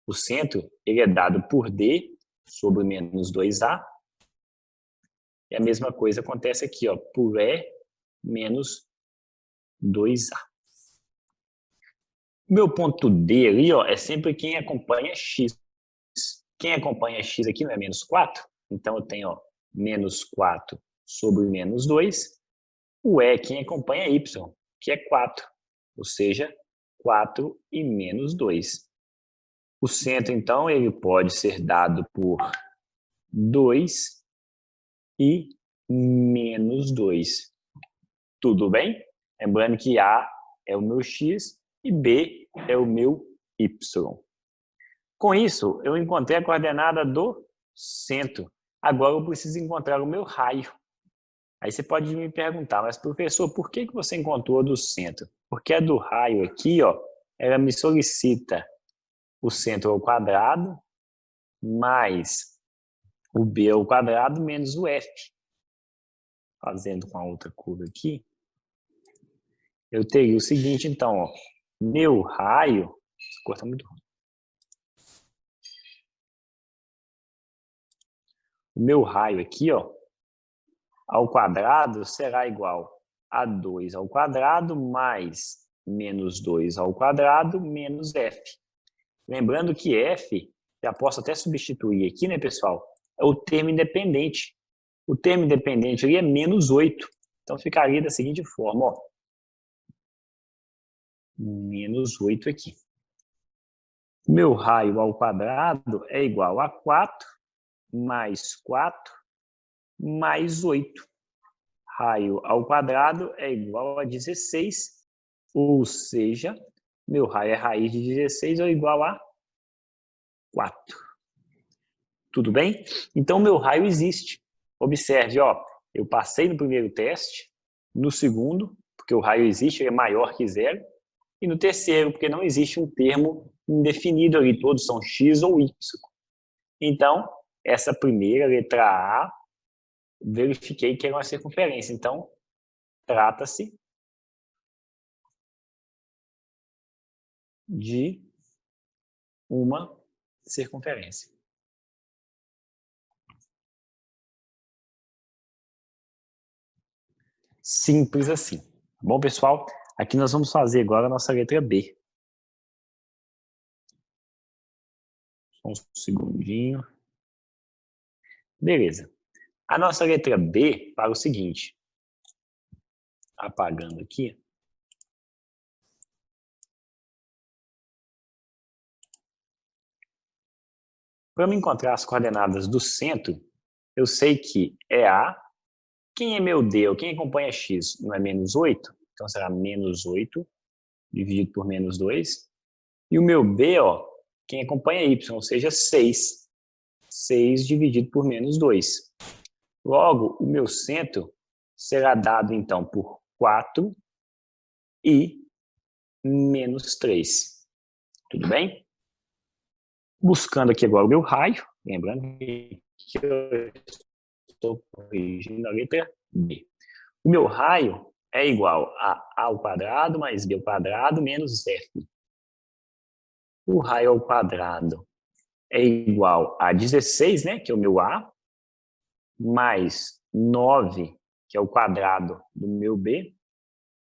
O centro ele é dado por D sobre menos 2A. E a mesma coisa acontece aqui, ó, por E menos 2A. O meu ponto D ali, ó, é sempre quem acompanha x. Quem acompanha x aqui não é menos 4? Então, eu tenho ó, menos 4 sobre menos 2. O E, quem acompanha y, que é 4. Ou seja, 4 e menos 2. O centro, então, ele pode ser dado por 2 e menos 2. Tudo bem? Lembrando que A é o meu x e B é o meu y. Com isso, eu encontrei a coordenada do centro. Agora eu preciso encontrar o meu raio. Aí você pode me perguntar, mas professor, por que você encontrou a do centro? Porque a do raio aqui, ó, ela me solicita o centro ao quadrado mais o b ao quadrado menos o f. Fazendo com a outra curva aqui, eu teria o seguinte, então, ó, meu raio... Essa cor tá muito ruim. O meu raio aqui, ó, ao quadrado será igual a 2 ao quadrado mais menos 2 ao quadrado menos f. Lembrando que f, já posso até substituir aqui, né, pessoal? É o termo independente. O termo independente ali é menos 8. Então, ficaria da seguinte forma, ó. Menos 8 aqui. Meu raio ao quadrado é igual a 4 mais 4 mais 8. Raio ao quadrado é igual a 16, ou seja, meu raio é raiz de 16 ou igual a 4. Tudo bem? Então, meu raio existe. Observe, ó, eu passei no primeiro teste, no segundo, porque o raio existe, ele é maior que zero, e no terceiro, porque não existe um termo indefinido ali, todos são x ou y. Então, essa primeira letra A, verifiquei que era uma circunferência. Então, trata-se de uma circunferência. Simples assim. Bom, pessoal, aqui nós vamos fazer agora a nossa letra B. Só um segundinho. Beleza. A nossa letra B para o seguinte. Apagando aqui. Para eu encontrar as coordenadas do centro, eu sei que é A. Quem é meu D, ou quem acompanha X, não é menos 8? Então, será menos 8 dividido por menos 2. E o meu B, ó, quem acompanha Y, ou seja, 6. 6 dividido por menos 2. Logo, o meu centro será dado, então, por 4 e menos 3. Tudo bem? Buscando aqui agora o meu raio, lembrando que eu estou corrigindo a letra B. O meu raio é igual a A ao quadrado mais B ao quadrado menos F. O raio ao quadrado é igual a 16, né, que é o meu A, mais 9, que é o quadrado do meu B,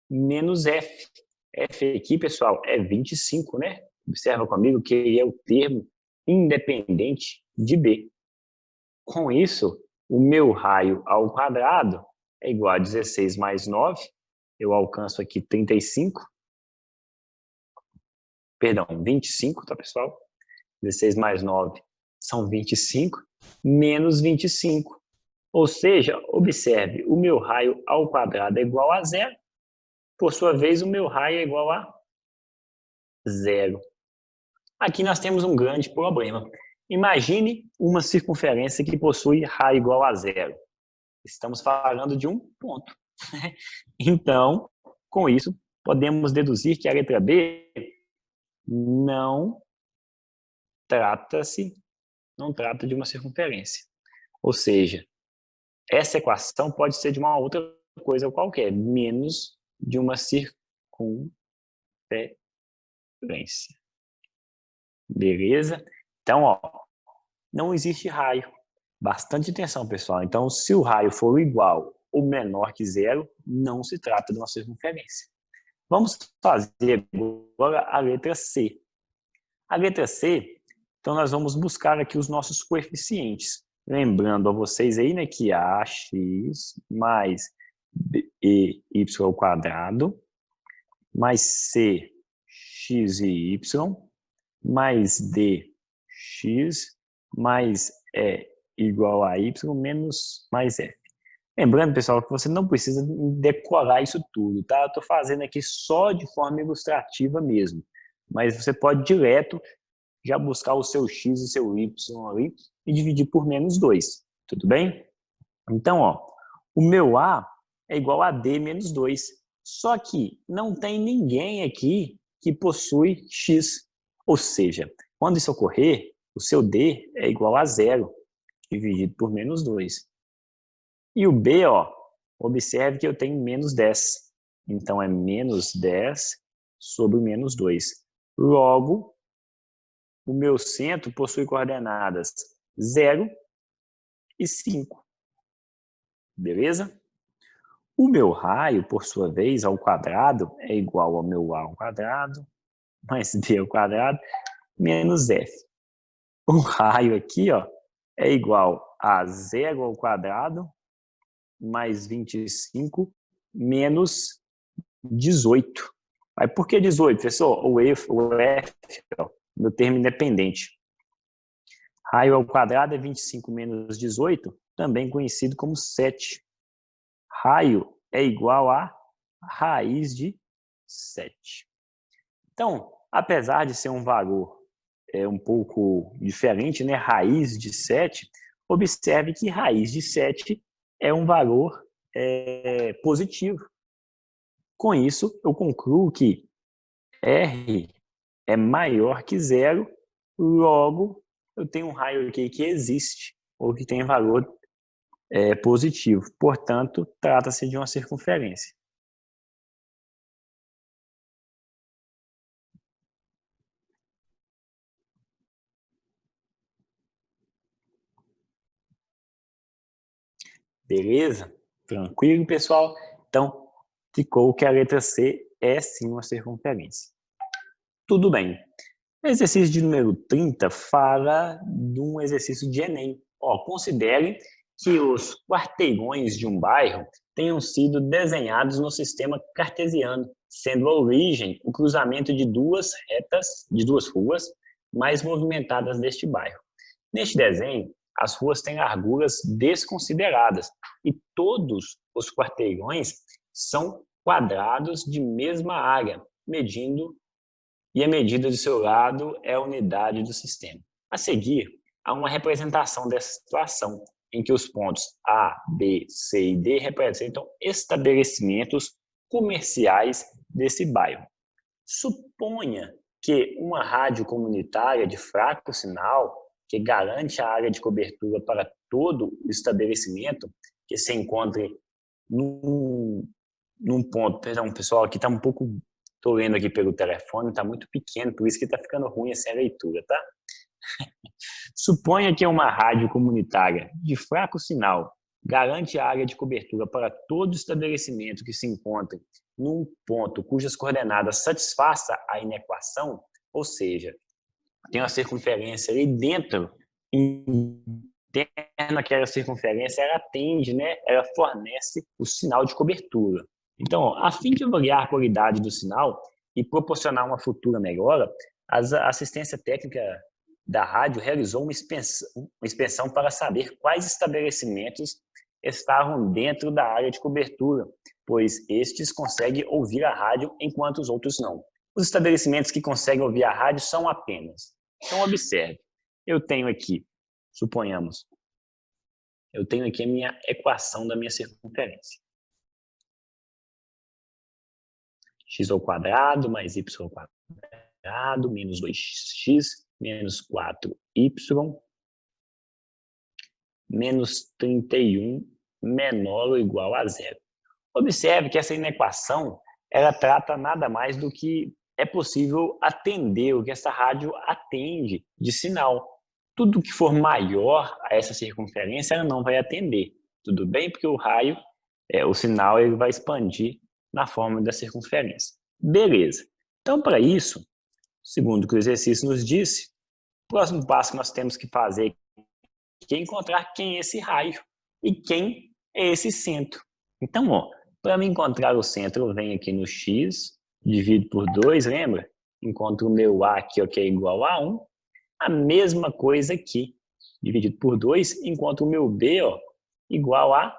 menos F. F aqui, pessoal, é 25, né? Observa comigo que ele é o termo independente de B. Com isso, o meu raio ao quadrado é igual a 16 mais 9. Eu alcanço aqui 35. Perdão, 25, tá, pessoal? 16 mais 9 são 25, menos 25. Ou seja, observe, o meu raio ao quadrado é igual a zero. Por sua vez, o meu raio é igual a zero. Aqui nós temos um grande problema. Imagine uma circunferência que possui raio igual a zero. Estamos falando de um ponto. Então, com isso, podemos deduzir que a letra B não trata de uma circunferência. Ou seja, essa equação pode ser de uma outra coisa qualquer, menos de uma circunferência. Beleza? Então, ó, não existe raio. Bastante atenção, pessoal. Então, se o raio for igual ou menor que zero, não se trata de uma circunferência. Vamos fazer agora a letra C. A letra C, então nós vamos buscar aqui os nossos coeficientes. Lembrando a vocês aí, né, que ax mais y ao quadrado mais c x e y mais dx mais e igual a y menos mais f. Lembrando, pessoal, que você não precisa decorar isso tudo, tá? Eu estou fazendo aqui só de forma ilustrativa mesmo. Mas você pode direto já buscar o seu x e o seu y ali e dividir por menos 2. Tudo bem? Então, ó, o meu A é igual a D menos 2. Só que não tem ninguém aqui que possui x. Ou seja, quando isso ocorrer, o seu D é igual a zero, dividido por menos 2. E o B, ó, observe que eu tenho menos 10. Então, é menos 10 sobre menos 2. Logo, o meu centro possui coordenadas 0 e 5. Beleza? O meu raio, por sua vez, ao quadrado, é igual ao meu A ao quadrado, mais B ao quadrado, menos F. O raio aqui, ó, é igual a 0 ao quadrado, mais 25, menos 18. Mas por que 18, professor? O F ó, no termo independente. Raio ao quadrado é 25 menos 18, também conhecido como 7. Raio é igual a raiz de 7. Então, apesar de ser um valor um pouco diferente, né? Raiz de 7, observe que raiz de 7 é um valor positivo. Com isso, eu concluo que R é maior que zero, logo eu tenho um raio aqui que existe, ou que tem valor positivo. Portanto, trata-se de uma circunferência. Beleza? Tranquilo, pessoal? Então, ficou que a letra C é sim uma circunferência. Tudo bem. O exercício de número 30 fala de um exercício de Enem. Ó, considere que os quarteirões de um bairro tenham sido desenhados no sistema cartesiano, sendo a origem o cruzamento de duas ruas mais movimentadas deste bairro. Neste desenho, as ruas têm larguras desconsideradas e todos os quarteirões são quadrados de mesma área, e a medida do seu lado é a unidade do sistema. A seguir, há uma representação dessa situação, em que os pontos A, B, C e D representam estabelecimentos comerciais desse bairro. Suponha que uma rádio comunitária de fraco sinal, que garante a área de cobertura para todo o estabelecimento, que se encontre num ponto, perdão, pessoal, aqui está um pouco, estou lendo aqui pelo telefone, está muito pequeno, por isso que está ficando ruim essa leitura, tá? Suponha que uma rádio comunitária de fraco sinal, garante a área de cobertura para todo estabelecimento que se encontre num ponto cujas coordenadas satisfaça a inequação, ou seja, tem uma circunferência ali dentro, interna aquela circunferência, ela atende, né? Ela fornece o sinal de cobertura. Então, a fim de avaliar a qualidade do sinal e proporcionar uma futura melhora, a assistência técnica da rádio realizou uma inspeção para saber quais estabelecimentos estavam dentro da área de cobertura, pois estes conseguem ouvir a rádio enquanto os outros não. Os estabelecimentos que conseguem ouvir a rádio são apenas. Então, observe. Eu tenho aqui, suponhamos, eu tenho aqui a minha equação da minha circunferência. X ao quadrado mais y ao quadrado menos 2x menos 4y menos 31 menor ou igual a zero. Observe que essa inequação, ela trata nada mais do que é possível atender, o que essa rádio atende de sinal. Tudo que for maior a essa circunferência, ela não vai atender. Tudo bem? Porque o raio, o sinal, ele vai expandir na forma da circunferência. Beleza. Então, para isso, segundo o que o exercício nos disse, o próximo passo que nós temos que fazer é encontrar quem é esse raio e quem é esse centro. Então, para me encontrar o centro, eu venho aqui no x, divido por 2, lembra? Encontro o meu a aqui, que é igual a 1. A mesma coisa aqui, dividido por 2, encontro o meu b igual a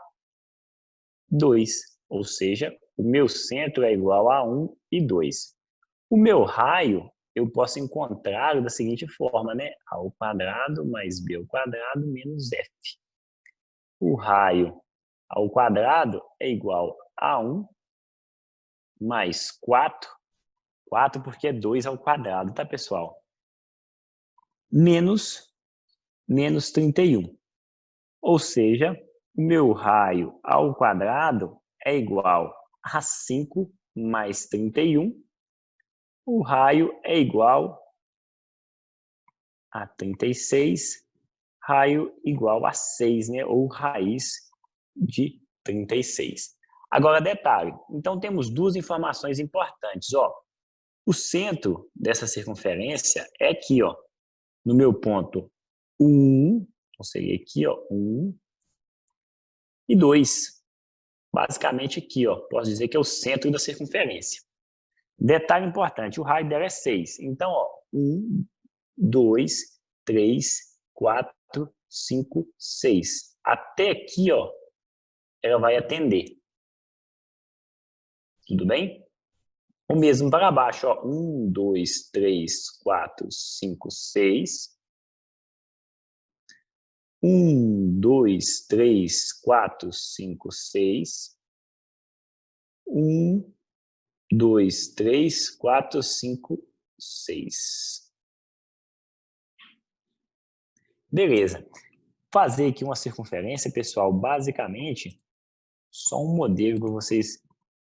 2. Ou seja, o meu centro é igual a 1 e 2. O meu raio, eu posso encontrar da seguinte forma, né? A ao quadrado mais b ao quadrado menos f. O raio ao quadrado é igual a 1 mais 4. 4 porque é 2 ao quadrado, tá, pessoal? Menos 31. Ou seja, o meu raio ao quadrado é igual a 5 mais 31. O raio é igual a 36. Raio igual a 6, né? Ou raiz de 36. Agora, detalhe. Então, temos duas informações importantes. O centro dessa circunferência é aqui, no meu ponto 1, então seria aqui, 1 e 2. Basicamente aqui, posso dizer que é o centro da circunferência. Detalhe importante, o raio dela é 6. Então, 1, 2, 3, 4, 5, 6. Até aqui, ela vai atender. Tudo bem? O mesmo para baixo, 1, 2, 3, 4, 5, 6. 1, 2, 3, 4, 5, 6. 1, 2, 3, 4, 5, 6. Beleza. Fazer aqui uma circunferência, pessoal, basicamente, só um modelo para vocês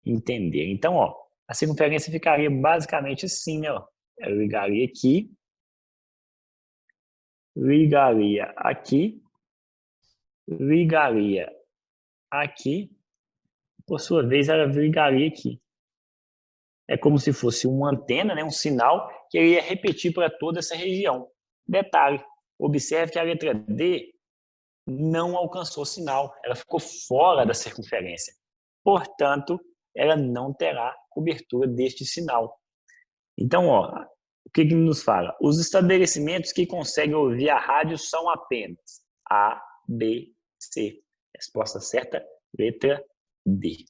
entenderem. Então, a circunferência ficaria basicamente assim, né? Eu ligaria aqui, ligaria aqui, ligaria aqui, por sua vez, ela ligaria aqui. É como se fosse uma antena, né? Um sinal que ele ia repetir para toda essa região. Detalhe, observe que a letra D não alcançou sinal, ela ficou fora da circunferência. Portanto, ela não terá cobertura deste sinal. Então, o que nos fala? Os estabelecimentos que conseguem ouvir a rádio são apenas A, B, C. Resposta certa, letra D.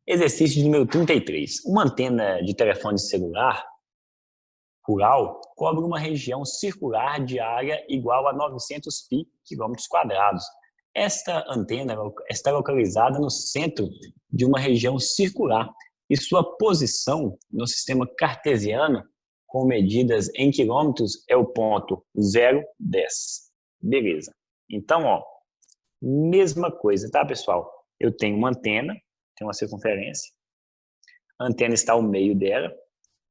Exercício número 33. Uma antena de telefone celular rural cobre uma região circular de área igual a 900 pi quilômetros quadrados. Esta antena está localizada no centro de uma região circular e sua posição no sistema cartesiano, com medidas em quilômetros, é o ponto 0, 10. Beleza. Então, mesma coisa, tá, pessoal? Eu tenho uma antena, tem uma circunferência, a antena está ao meio dela,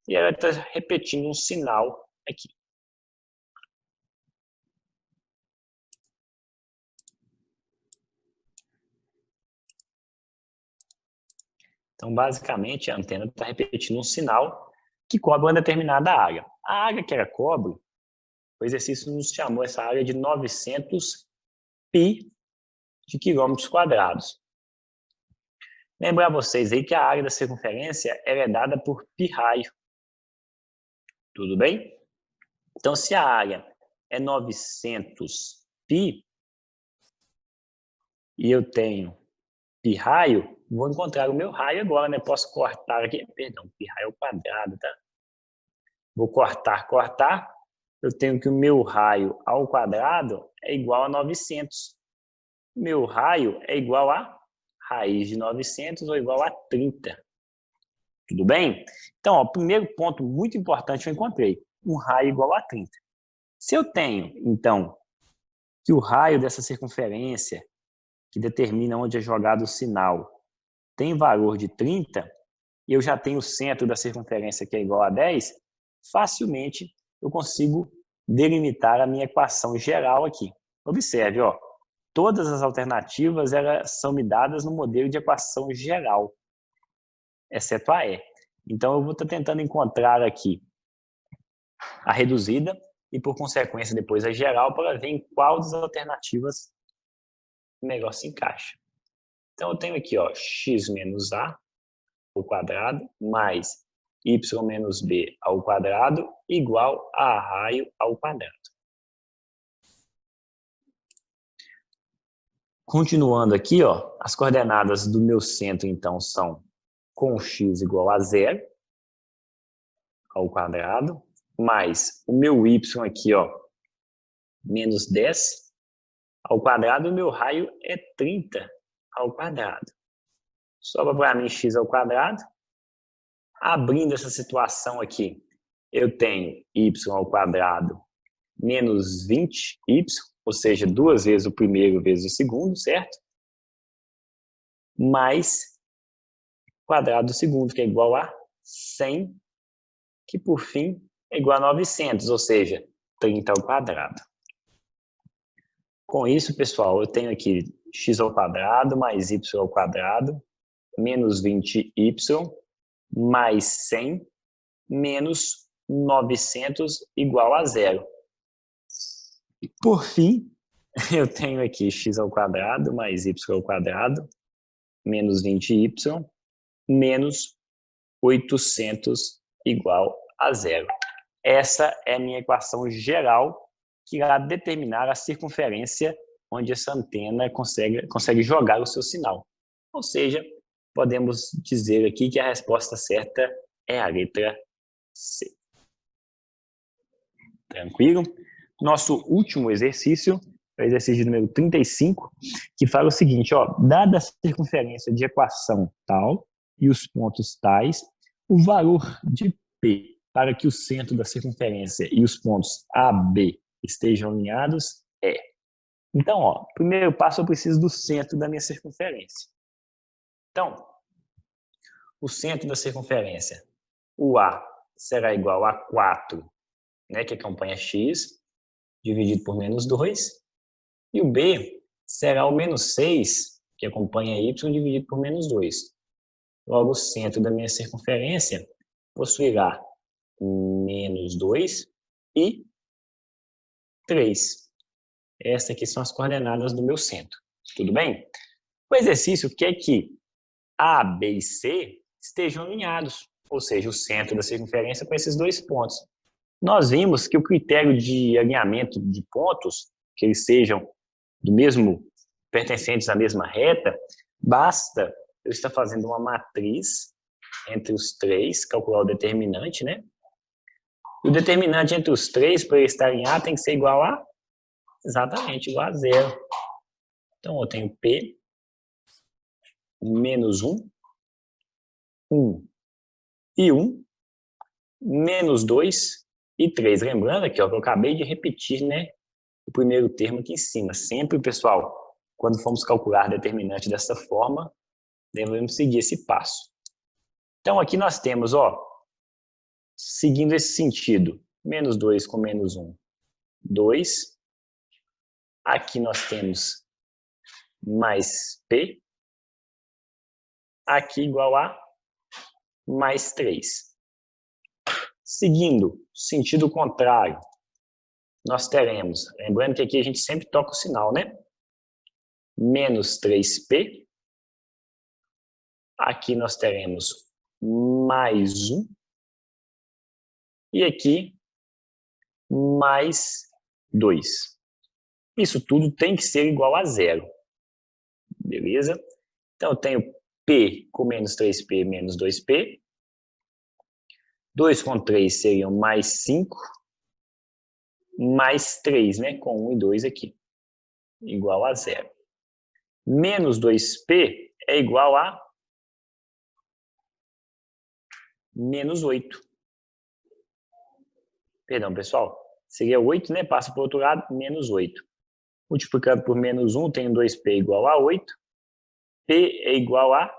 e ela está repetindo um sinal aqui. Então, basicamente, a antena está repetindo um sinal que cobre uma determinada área. A área que ela cobre, o exercício nos chamou essa área de 900 pi de quilômetros quadrados. Lembrar vocês aí que a área da circunferência ela é dada por pi raio. Tudo bem? Então, se a área é 900 pi e eu tenho pi raio, vou encontrar o meu raio agora, né? Posso cortar aqui, perdão, pi raio ao quadrado, tá? Vou cortar. Eu tenho que o meu raio ao quadrado é igual a 900. Meu raio é igual a raiz de 900 ou igual a 30. Tudo bem? Então, o primeiro ponto muito importante eu encontrei. Um raio igual a 30. Se eu tenho, então, que o raio dessa circunferência, que determina onde é jogado o sinal, tem valor de 30, e eu já tenho o centro da circunferência que é igual a 10, facilmente eu consigo delimitar a minha equação geral aqui. Observe, ó, todas as alternativas elas são me dadas no modelo de equação geral, exceto a E. Então, eu vou estar tentando encontrar aqui a reduzida e, por consequência, depois a geral, para ver em qual das alternativas o negócio se encaixa. Então, eu tenho aqui, ó, x menos a ao quadrado mais y menos b ao quadrado igual a raio ao quadrado. Continuando aqui, ó, as coordenadas do meu centro, então, são com x igual a 0 ao quadrado, mais o meu y aqui, ó, menos 10 ao quadrado, e o meu raio é 30 ao quadrado. Sobra para mim x ao quadrado. Abrindo essa situação aqui, eu tenho y ao quadrado menos 20y, ou seja, 2 vezes o primeiro vezes o segundo, certo? Mais quadrado do segundo, que é igual a 100, que por fim é igual a 900, ou seja, 30 ao quadrado. Com isso, pessoal, eu tenho aqui x ao quadrado mais y ao quadrado menos 20y mais 100 menos 900 igual a 0. Por fim, eu tenho aqui x ao quadrado mais y ao quadrado menos 20y menos 800 igual a 0. Essa é a minha equação geral que irá determinar a circunferência onde essa antena consegue jogar o seu sinal. Ou seja, podemos dizer aqui que a resposta certa é a letra C. Tranquilo? Nosso último exercício é o exercício número 35, que fala o seguinte, ó, dada a circunferência de equação tal e os pontos tais, o valor de P para que o centro da circunferência e os pontos A, B estejam alinhados é. Então, ó, primeiro passo eu preciso do centro da minha circunferência. Então, o centro da circunferência, o A será igual a 4, né, que acompanha x, dividido por menos 2, e o B será o menos 6, que acompanha y, dividido por menos 2. Logo, o centro da minha circunferência possuirá menos 2 e 3. Essas aqui são as coordenadas do meu centro. Tudo bem? O exercício quer que A, B e C estejam alinhados, ou seja, o centro da circunferência com esses dois pontos. Nós vimos que o critério de alinhamento de pontos, que eles sejam do mesmo, pertencentes à mesma reta, basta eu estar fazendo uma matriz entre os três, calcular o determinante, né? E o determinante entre os três, para ele estar em A, tem que ser igual a, exatamente, igual a 0. Então, eu tenho P menos 1, 1 e 1, menos 2 e 3. Lembrando aqui, ó, que eu acabei de repetir, né, o primeiro termo aqui em cima. Sempre, pessoal, quando formos calcular determinante dessa forma, devemos seguir esse passo. Então, aqui nós temos, ó, seguindo esse sentido, menos 2 com menos 1, 2. Aqui nós temos mais P. Aqui igual a mais 3. Seguindo, sentido contrário, nós teremos, lembrando que aqui a gente sempre toca o sinal, né? Menos 3p. Aqui nós teremos mais 1. E aqui, mais 2. Isso tudo tem que ser igual a 0. Beleza? Então, eu tenho P com menos 3P menos 2P. 2 com 3 seriam mais 5. Mais 3, né? Com 1 e 2 aqui. Igual a 0. Menos 2P é igual a menos 8. Perdão, pessoal. Seria 8, né? Passa para o outro lado, menos 8. Multiplicado por menos 1, tenho 2P igual a 8. P é igual a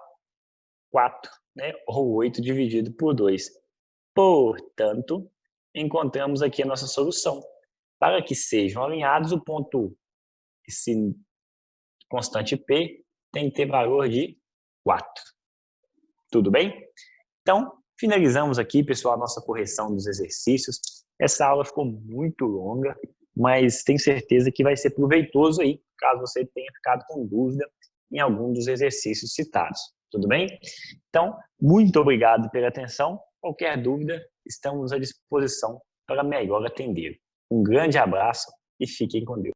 4, né? Ou 8 dividido por 2. Portanto, encontramos aqui a nossa solução. Para que sejam alinhados, o ponto, esse constante P, tem que ter valor de 4. Tudo bem? Então, finalizamos aqui, pessoal, a nossa correção dos exercícios. Essa aula ficou muito longa, mas tenho certeza que vai ser proveitoso aí, caso você tenha ficado com dúvida em algum dos exercícios citados. Tudo bem? Então, muito obrigado pela atenção. Qualquer dúvida, estamos à disposição para melhor atender. Um grande abraço e fiquem com Deus.